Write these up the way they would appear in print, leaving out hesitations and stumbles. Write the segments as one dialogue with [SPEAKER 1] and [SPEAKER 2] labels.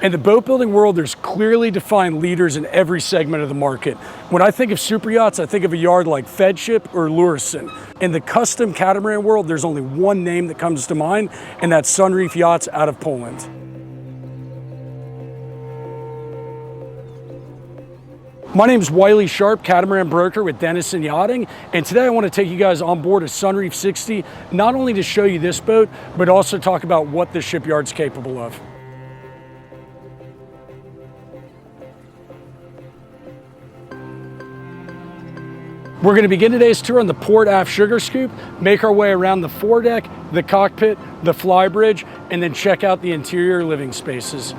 [SPEAKER 1] In the boat building world, there's clearly defined leaders in every segment of the market. When I think of super yachts, I think of a yard like Fedship or Lurison. In the custom catamaran world, there's only one name that comes to mind, and that's Sunreef Yachts out of Poland. My name is Wiley Sharp, catamaran broker with Dennison Yachting, and today I want to take you guys on board a Sunreef 60, not only to show you this boat, but also talk about what this shipyard's capable of. We're going to begin today's tour on the port aft sugar scoop, make our way around the foredeck, the cockpit, the flybridge, and then check out the interior living spaces.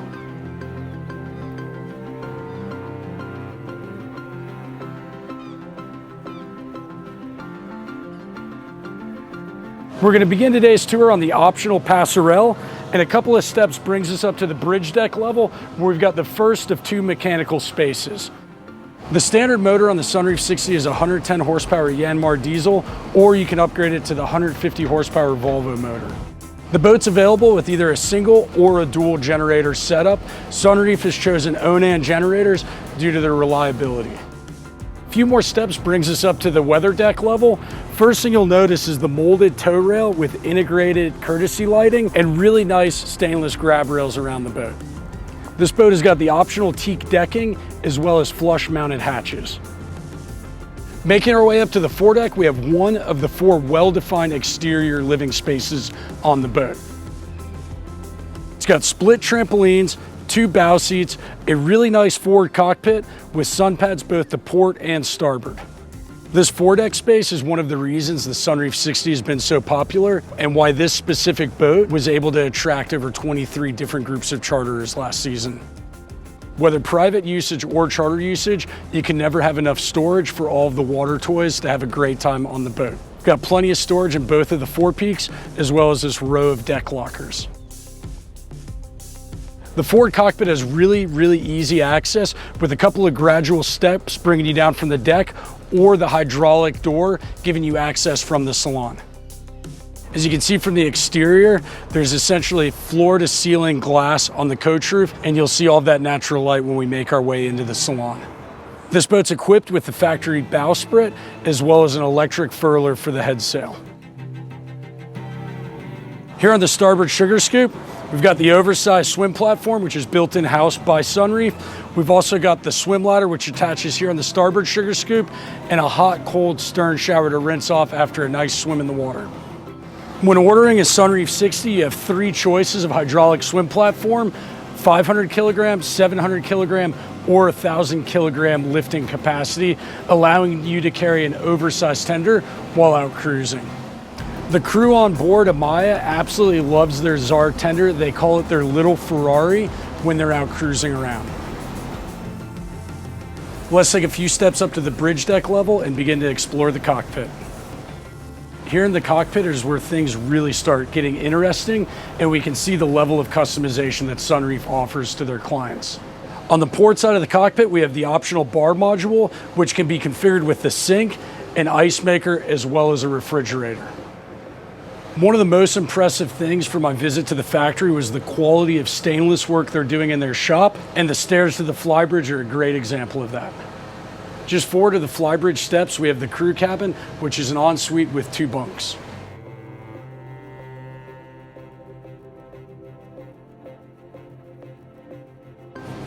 [SPEAKER 1] We're going to begin today's tour on the optional Passerelle, and a couple of steps brings us up to the bridge deck level, where we've got the first of two mechanical spaces. The standard motor on the Sunreef 60 is a 110 horsepower Yanmar diesel, or you can upgrade it to the 150 horsepower Volvo motor. The boat's available with either a single or a dual generator setup. Sunreef has chosen Onan generators due to their reliability. A few more steps brings us up to the weather deck level. First thing you'll notice is the molded tow rail with integrated courtesy lighting and really nice stainless grab rails around the boat. This boat has got the optional teak decking as well as flush mounted hatches. Making our way up to the foredeck, we have one of the four well-defined exterior living spaces on the boat. It's got split trampolines, two bow seats, a really nice forward cockpit with sun pads both to port and starboard. This foredeck space is one of the reasons the Sunreef 60 has been so popular and why this specific boat was able to attract over 23 different groups of charterers last season. Whether private usage or charter usage, you can never have enough storage for all of the water toys to have a great time on the boat. We've got plenty of storage in both of the forepeaks, as well as this row of deck lockers. The forward cockpit has really easy access with a couple of gradual steps bringing you down from the deck, or the hydraulic door giving you access from the salon. As you can see from the exterior, there's essentially floor to ceiling glass on the coach roof, and you'll see all of that natural light when we make our way into the salon. This boat's equipped with the factory bowsprit, as well as an electric furler for the head sail. Here on the starboard sugar scoop, we've got the oversized swim platform, which is built in-house by Sunreef. We've also got the swim ladder, which attaches here on the starboard sugar scoop, and a hot, cold stern shower to rinse off after a nice swim in the water. When ordering a Sunreef 60, you have three choices of hydraulic swim platform: 500 kilogram, 700 kilogram, or 1,000 kilogram lifting capacity, allowing you to carry an oversized tender while out cruising. The crew on board AMAYA absolutely loves their Czar tender. They call it their little Ferrari when they're out cruising around. Let's take a few steps up to the bridge deck level and begin to explore the cockpit. Here in the cockpit is where things really start getting interesting, and we can see the level of customization that Sunreef offers to their clients. On the port side of the cockpit, we have the optional bar module, which can be configured with the sink, an ice maker, as well as a refrigerator. One of the most impressive things from my visit to the factory was the quality of stainless work they're doing in their shop, and the stairs to the Flybridge are a great example of that. Just forward of the Flybridge steps, we have the crew cabin, which is an ensuite with two bunks.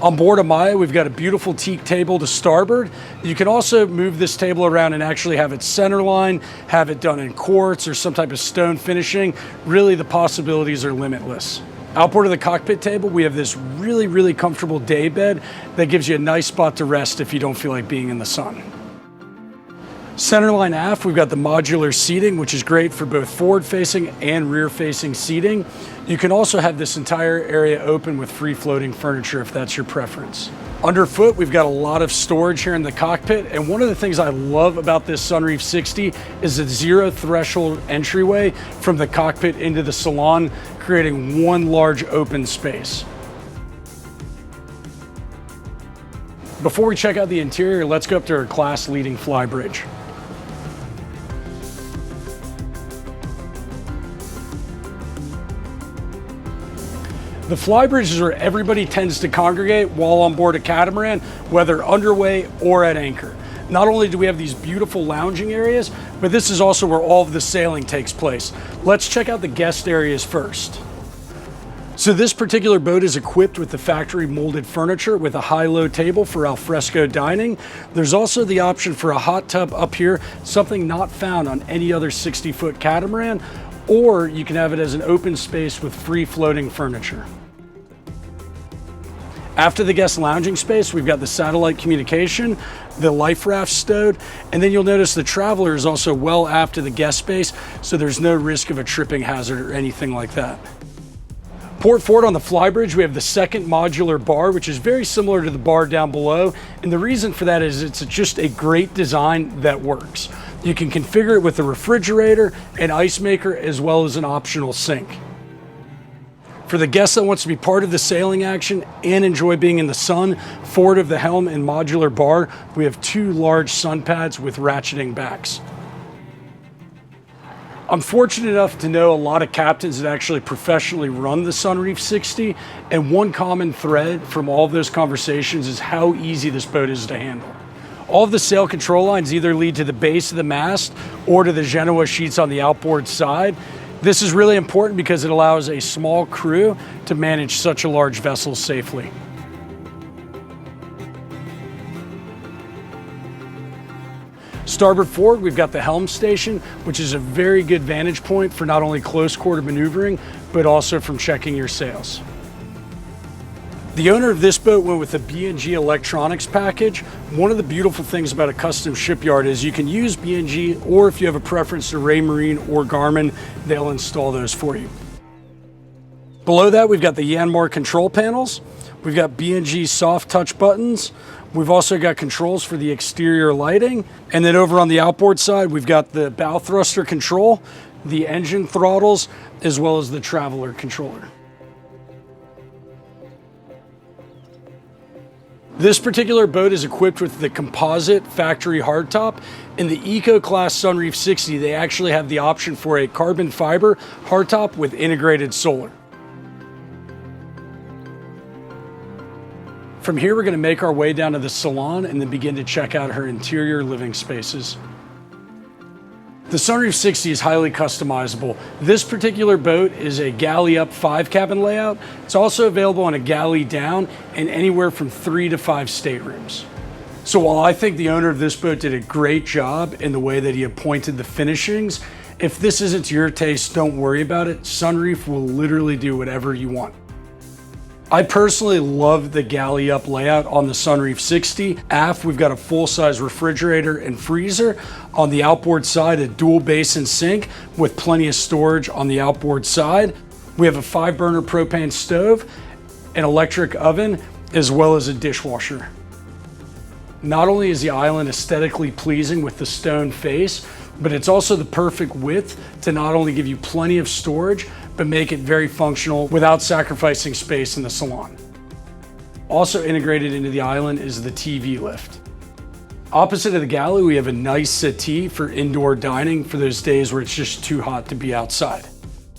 [SPEAKER 1] On board AMAYA, we've got a beautiful teak table to starboard. You can also move this table around and actually have it centerline, have it done in quartz or some type of stone finishing. Really, the possibilities are limitless. Outboard of the cockpit table, we have this really comfortable day bed that gives you a nice spot to rest if you don't feel like being in the sun. Centerline aft, we've got the modular seating, which is great for both forward-facing and rear-facing seating. You can also have this entire area open with free-floating furniture if that's your preference. Underfoot, we've got a lot of storage here in the cockpit, and one of the things I love about this Sunreef 60 is the zero threshold entryway from the cockpit into the salon, creating one large open space. Before we check out the interior, let's go up to our class-leading Flybridge. The Flybridge is where everybody tends to congregate while on board a catamaran, whether underway or at anchor. Not only do we have these beautiful lounging areas, but this is also where all of the sailing takes place. Let's check out the guest areas first. So this particular boat is equipped with the factory molded furniture with a high-low table for alfresco dining. There's also the option for a hot tub up here, something not found on any other 60-foot catamaran, or you can have it as an open space with free floating furniture. After the guest lounging space, we've got the satellite communication, the life raft stowed, and then you'll notice the traveler is also well aft of the guest space, so there's no risk of a tripping hazard or anything like that. Port forward on the Flybridge, we have the second modular bar, which is very similar to the bar down below. And the reason for that is it's just a great design that works. You can configure it with a refrigerator, an ice maker, as well as an optional sink. For the guest that wants to be part of the sailing action and enjoy being in the sun, forward of the helm and modular bar, we have 2 large sun pads with ratcheting backs. I'm fortunate enough to know a lot of captains that actually professionally run the Sunreef 60, and one common thread from all of those conversations is how easy this boat is to handle. All of the sail control lines either lead to the base of the mast or to the Genoa sheets on the outboard side. This is really important because it allows a small crew to manage such a large vessel safely. Starboard forward, we've got the helm station, which is a very good vantage point for not only close quarter maneuvering, but also from checking your sails. The owner of this boat went with the B&G electronics package. One of the beautiful things about a custom shipyard is you can use B&G, or if you have a preference to Raymarine or Garmin, they'll install those for you. Below that, we've got the Yanmar control panels. We've got B&G soft touch buttons. We've also got controls for the exterior lighting. And then over on the outboard side, we've got the bow thruster control, the engine throttles, as well as the traveler controller. This particular boat is equipped with the composite factory hardtop. In the Eco Class Sunreef 60, they actually have the option for a carbon fiber hardtop with integrated solar. From here, we're going to make our way down to the salon and then begin to check out her interior living spaces. The Sunreef 60 is highly customizable. This particular boat is a galley up 5-cabin layout. It's also available on a galley down and anywhere from 3 to 5 staterooms. So while I think the owner of this boat did a great job in the way that he appointed the finishings, if this isn't to your taste, don't worry about it. Sunreef will literally do whatever you want. I personally love the galley up layout on the Sunreef 60. Aft, we've got a full-size refrigerator and freezer. On the outboard side, a dual basin sink with plenty of storage on the outboard side. We have a 5-burner propane stove, an electric oven, as well as a dishwasher. Not only is the island aesthetically pleasing with the stone face, but it's also the perfect width to not only give you plenty of storage, but make it very functional without sacrificing space in the salon. Also integrated into the island is the TV lift. Opposite of the galley, we have a nice settee for indoor dining for those days where it's just too hot to be outside.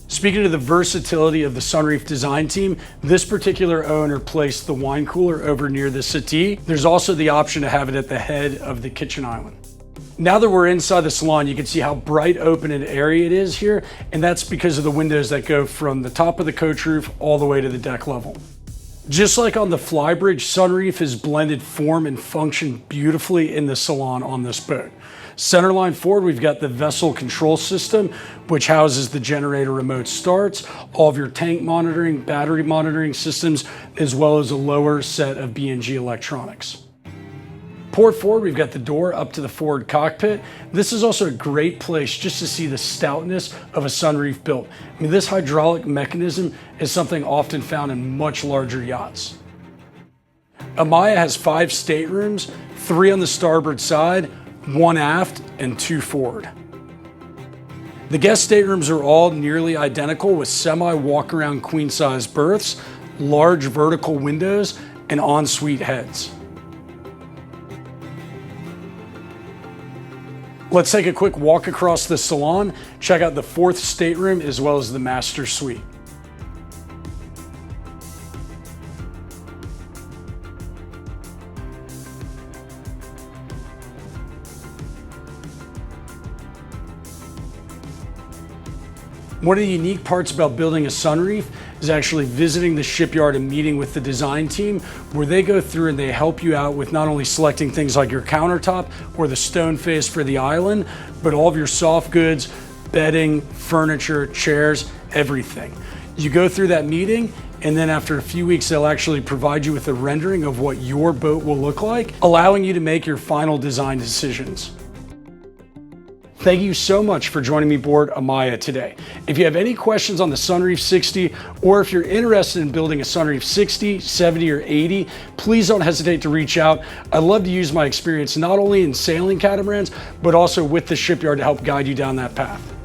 [SPEAKER 1] Speaking of the versatility of the Sunreef design team, this particular owner placed the wine cooler over near the settee. There's also the option to have it at the head of the kitchen island. Now that we're inside the salon, you can see how bright open and airy it is here, and that's because of the windows that go from the top of the coach roof all the way to the deck level. Just like on the Flybridge, Sunreef has blended form and function beautifully in the salon on this boat. Centerline forward, we've got the vessel control system, which houses the generator remote starts, all of your tank monitoring, battery monitoring systems, as well as a lower set of B&G electronics. Port forward, we've got the door up to the forward cockpit. This is also a great place just to see the stoutness of a Sunreef built. I mean, this hydraulic mechanism is something often found in much larger yachts. AMAYA has 5 staterooms, 3 on the starboard side, 1 aft, and 2 forward. The guest staterooms are all nearly identical with semi-walk-around queen-size berths, large vertical windows, and ensuite heads. Let's take a quick walk across the salon, check out the 4th stateroom as well as the master suite. One of the unique parts about building a Sunreef is actually visiting the shipyard and meeting with the design team, where they go through and they help you out with not only selecting things like your countertop or the stone face for the island, but all of your soft goods, bedding, furniture, chairs, everything. You go through that meeting, and then after a few weeks, they'll actually provide you with a rendering of what your boat will look like, allowing you to make your final design decisions. Thank you so much for joining me aboard AMAYA today. If you have any questions on the Sunreef 60, or if you're interested in building a Sunreef 60, 70, or 80, please don't hesitate to reach out. I'd love to use my experience not only in sailing catamarans, but also with the shipyard to help guide you down that path.